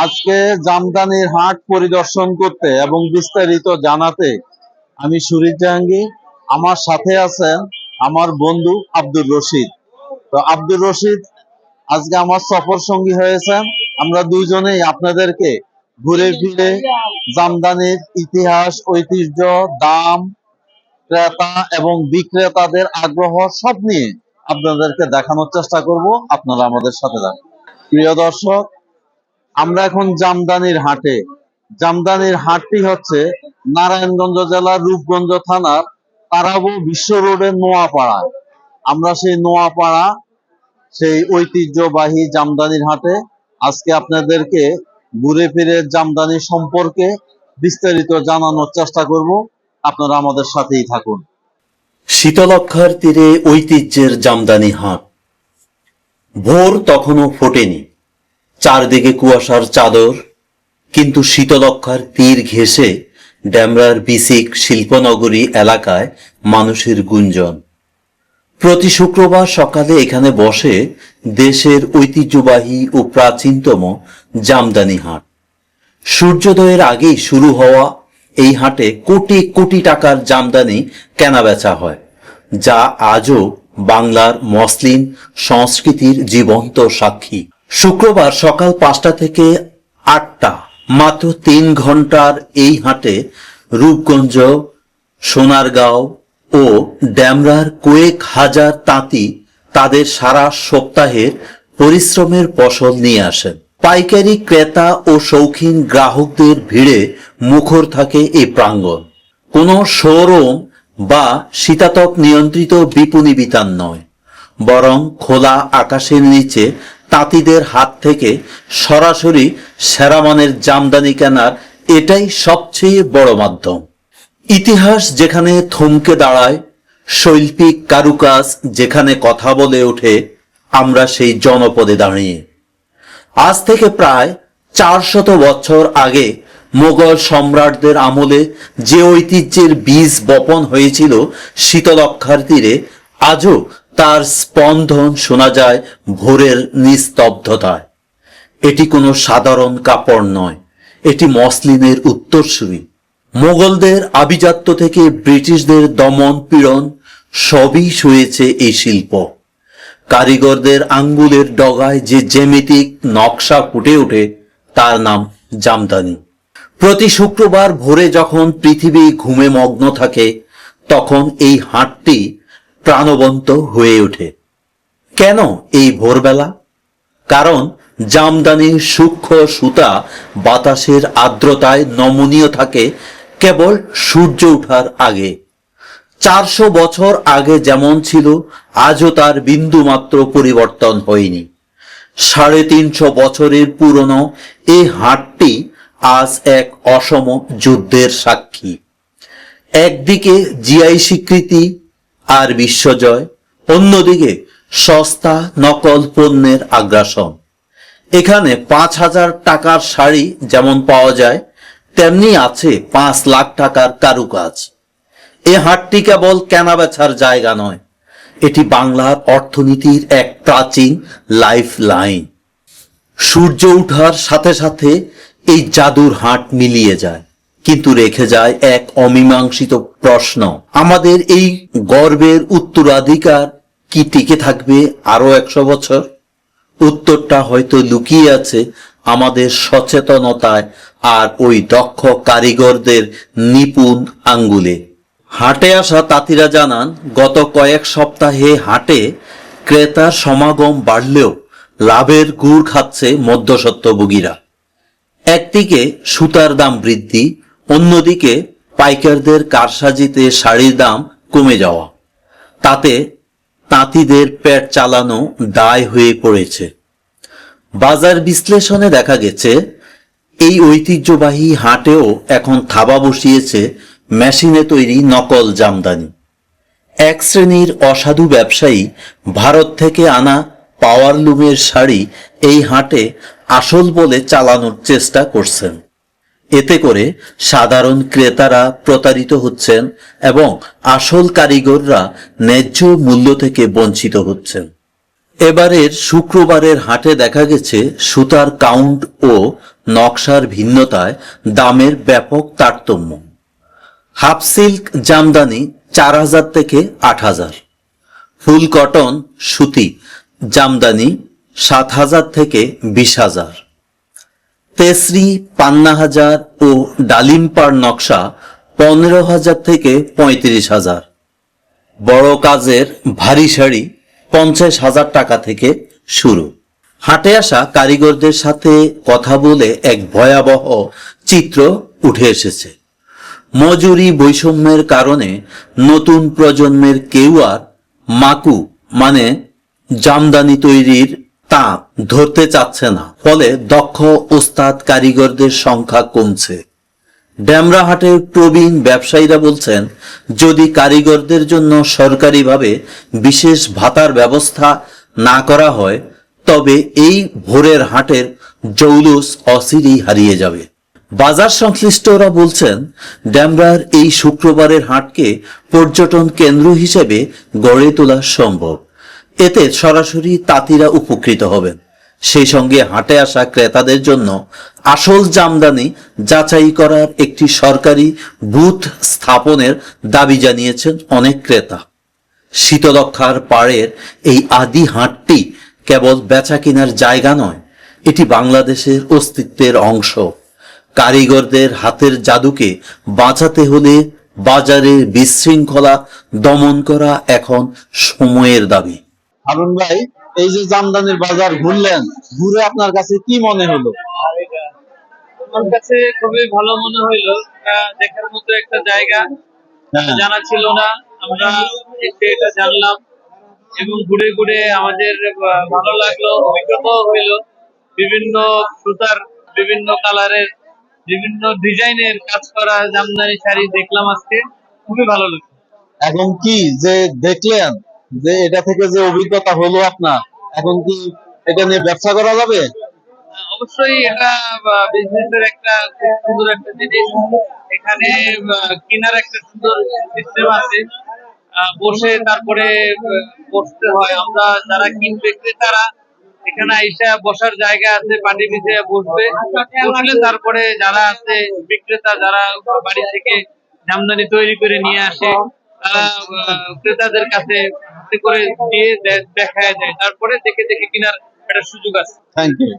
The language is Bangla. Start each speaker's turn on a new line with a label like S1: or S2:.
S1: আজকে জামদানির হাট পরিদর্শন করতে এবং বিস্তারিত জানাতে আমি সুরিত জাহাঙ্গীর। আমার সাথে আছেন আমার বন্ধু আব্দুর রশিদ। তো আব্দুর রশিদ আজকে আমার সফর সঙ্গী হয়েছেন। আমরা দুইজনেই আপনাদেরকে ঘুরে ফিরে জামদানির ইতিহাস, ঐতিহ্য, দাম, ক্রেতা এবং বিক্রেতাদের আগ্রহ সব নিয়ে আপনাদেরকে দেখানোর চেষ্টা করব। আপনারা আমাদের সাথে থাকুন। প্রিয় দর্শক, আমরা এখন জামদানির হাটে। জামদানির হাটটি হচ্ছে নারায়ণগঞ্জ জেলার রূপগঞ্জ থানার তারাবো বিশ্ব রোডের নোয়াপাড়ায়। আমরা সেই নোয়াপাড়া, সেই ঐতিহ্যবাহী জামদানির হাটে আজকে আপনাদেরকে ঘুরে ফিরে জামদানি সম্পর্কে বিস্তারিত জানানোর চেষ্টা করব। আপনারা আমাদের সাথেই থাকুন।
S2: শীতলক্ষার তীরে ঐতিহ্যের জামদানি হাট। ভোর তখনও ফোটেনি, চারদিকে কুয়াশার চাদর, কিন্তু শীতলক্ষার তীর ঘেঁষে ডেমরার বিসিক শিল্পনগরী এলাকায় মানুষের গুঞ্জন। প্রতি শুক্রবার সকালে এখানে বসে দেশের ঐতিহ্যবাহী ও প্রাচীনতম জামদানি হাট। সূর্যোদয়ের আগেই শুরু হওয়া এই হাটে কোটি কোটি টাকার জামদানি কেনাবেচা হয়, যা আজও বাংলার মসলিন সংস্কৃতির জীবন্ত সাক্ষী। শুক্রবার সকাল 5টা থেকে 8টা, মাত্র 3 ঘন্টার এই হাটে রূপগঞ্জ, সোনারগাঁও ও ডেমরার কয়েক হাজার তাঁতি তাদের সারা সপ্তাহের পরিশ্রমের ফসল নিয়ে আসেন। পাইকারি ক্রেতা ও শৌখিন গ্রাহকদের ভিড়ে মুখর থাকে এই প্রাঙ্গণ। কোনো শোরুম বা শীতাতপ নিয়ন্ত্রিত বিপণী বিতান নয়, বরং খোলা আকাশের নিচে তাঁতিদের হাত থেকে সরাসরি সেরা মানের জামদানি কেনার এটাই সবচেয়ে বড় মাধ্যম। ইতিহাস যেখানে থমকে দাঁড়ায়, শৈল্পিক কারুকাজ যেখানে কথা বলে ওঠে, আমরা সেই জনপদে দাঁড়িয়ে। আজ থেকে প্রায় 400 বছর আগে মোগল সম্রাটদের আমলে যে ঐতিহ্যের বীজ বপন হয়েছিল শীতলক্ষার তীরে, আজও তার স্পন্দন শোনা যায় ভোরের নিস্তব্ধতায়। এটি কোনো সাধারণ কাপড় নয়, এটি মসলিনের উত্তরসূরি। মোগলদের আভিজাত্য থেকে ব্রিটিশদের দমন পীড়ন সবই সয়েছে এই শিল্প। কারিগরদের আঙ্গুলের ডগায় যে জ্যামিতিক নকশা ফুটে ওঠে, তার নাম জামদানি। প্রতি শুক্রবার ভোরে যখন পৃথিবী ঘুমে মগ্ন থাকে, তখন এই হাটটি প্রাণবন্ত হয়ে ওঠে। কেন এই ভোরবেলা? কারণ জামদানির সূক্ষ্ম সুতা বাতাসের আর্দ্রতায় নমনীয় থাকে কেবল সূর্য ওঠার আগে। 400 বছর আগে যেমন ছিল, আজও তার বিন্দুমাত্র পরিবর্তন হয়নি। 350 বছরের পুরনো এই হাটটি আজ এক অসম যুদ্ধের সাক্ষী। একদিকে জিআই স্বীকৃতি আর বিশ্বজয়, অন্যদিকে সস্তা নকল পণ্যের আগ্রাসন। এখানে 5,000 টাকার শাড়ি যেমন পাওয়া যায়, তেমনি আছে 5 লাখ টাকার কারুকাজ। এ হাটটি কেবল কেনাবেচার জায়গা নয়, এটি বাংলার অর্থনীতির এক প্রাচীন লাইফ লাইন। সূর্য ওঠার সাথে সাথে এই জাদুর হাট মিলিয়ে যায়, কিন্তু রেখে যায় এক অমীমাংসিত প্রশ্ন: আমাদের এই গর্বের উত্তরাধিকার কি টিকে থাকবে আরো 100 বছর? উত্তরটা হয়তো লুকিয়ে আছে আমাদের সচেতনতায় আর ওই দক্ষ কারিগরদের নিপুণ আঙ্গুলে। হাটে আসা তাঁতিরা জানান, গত কয়েক সপ্তাহে হাটে ক্রেতার সমাগম বাড়লেও লাভের গুড় খাচ্ছে মধ্যস্বত্বভোগীরা। একদিকে সুতার দাম বৃদ্ধি, অন্যদিকে পাইকারদের কারসাজিতে শাড়ির দাম কমে যাওয়া, তাতে তাঁতিদের পেট চালানো দায় হয়ে পড়েছে। বাজার বিশ্লেষণে দেখা গেছে, এই ঐতিহ্যবাহী হাটেও এখন থাবা বসিয়েছে মেশিনে তৈরি নকল জামদানি। এক শ্রেণীর অসাধু ব্যবসায়ী ভারত থেকে আনা পাওয়ারলুমের শাড়ি এই হাটে আসল বলে চালানোর চেষ্টা করছেন। এতে করে সাধারণ ক্রেতারা প্রতারিত হচ্ছেন এবং আসল কারিগররা ন্যায্য মূল্য থেকে বঞ্চিত হচ্ছেন। এবারের শুক্রবারের হাটে দেখা গেছে সুতার কাউন্ট ও নকশার ভিন্নতায় দামের ব্যাপক তারতম্য। হাফ সিল্ক জামদানি 4,000 থেকে 8,000, ফুল কটন সুতি জামদানি 7,000 থেকে 20,000, তেসরি পান্না ও ডালিমপার নকশা 15,000 থেকে 35,000, বড় কাজের ভারী শাড়ি 50,000 টাকা থেকে শুরু। হাটে আসা কারিগরদের সাথে কথা বলে এক ভয়াবহ চিত্র উঠে এসেছে। মজুরি বৈষম্যের কারণে নতুন প্রজন্মের কেউ আর মাকু মানে জামদানি তৈরির তাঁত ধরতে চাচ্ছে না, ফলে দক্ষ ওস্তাদ কারিগরদের সংখ্যা কমছে। ডেমরাহাটের প্রবীণ ব্যবসায়ীরা বলছেন, যদি কারিগরদের জন্য সরকারিভাবে বিশেষ ভাতার ব্যবস্থা না করা হয় তবে এই ভোরের হাটের জৌলুস অচিরেই হারিয়ে যাবে। বাজার সংশ্লিষ্টরা বলছেন, ডেমরার এই শুক্রবারের হাটকে পর্যটন কেন্দ্র হিসেবে গড়ে তোলা সম্ভব। এতে সরাসরি তাঁতিরা উপকৃত হবেন, সেই সঙ্গে হাটে আসা ক্রেতাদের জন্য আসল জামদানি যাচাই করার একটি সরকারি বুথ স্থাপনের দাবি জানিয়েছেন অনেক ক্রেতা। শীতলক্ষ্যার পাড়ের এই আদি হাটটি কেবল বেচা কেনার জায়গা নয়, এটি বাংলাদেশের অস্তিত্বের অংশ। কারিগরদের হাতের জাদুকে বাঁচাতে হলে বাজারের বিশৃঙ্খলা দমন করা এখন সময়ের দাবি।
S1: হারুন ভাই, এই যে জামদানির বাজার ঘুরলেন, ঘুরে আপনার কাছে কি মনে হলো?
S3: আমার কাছে খুবই ভালো মনে হইলো। এটা দেখার মতো একটা জায়গা,
S1: হ্যাঁ,
S3: জানা ছিল না, আমরা এসে এটা জানলাম এবং ঘুরে ঘুরে আমাদের ভালো লাগলো, অভিজ্ঞতাও হইলো। বিভিন্ন সুতার, বিভিন্ন কালারের, বিভিন্ন ডিজাইনের কাজ করা জামদানি শাড়ি দেখলাম আজকে, খুবই ভালো লাগলো।
S1: এখন কি যে দেখলেন, যে এটা থেকে যে অভিজ্ঞতা হলো আপনার, এখন কি এটা নিয়ে ব্যবসা করা যাবে?
S3: অবশ্যই এটা বিজনেসের একটা খুব সুন্দর একটা জিনিস। এখানে কেনার একটা সুন্দর সিস্টেম আছে, বসে তারপরে বসতে হয়। আমরা যারা কিনবে ক্রেতারা এখানে আইসা বসার জায়গা আছে, পাটি বিছিয়ে বসবে, বসলে তারপরে যারা আছে বিক্রেতা, যারা বাড়ি থেকে জামদানি তৈরি করে নিয়ে আসে, তারা ক্রেতাদের কাছে হাতে করে দিয়ে দেখায় যায়, তারপরে দেখে দেখে কেনার একটা সুযোগ আছে।
S1: Thank you.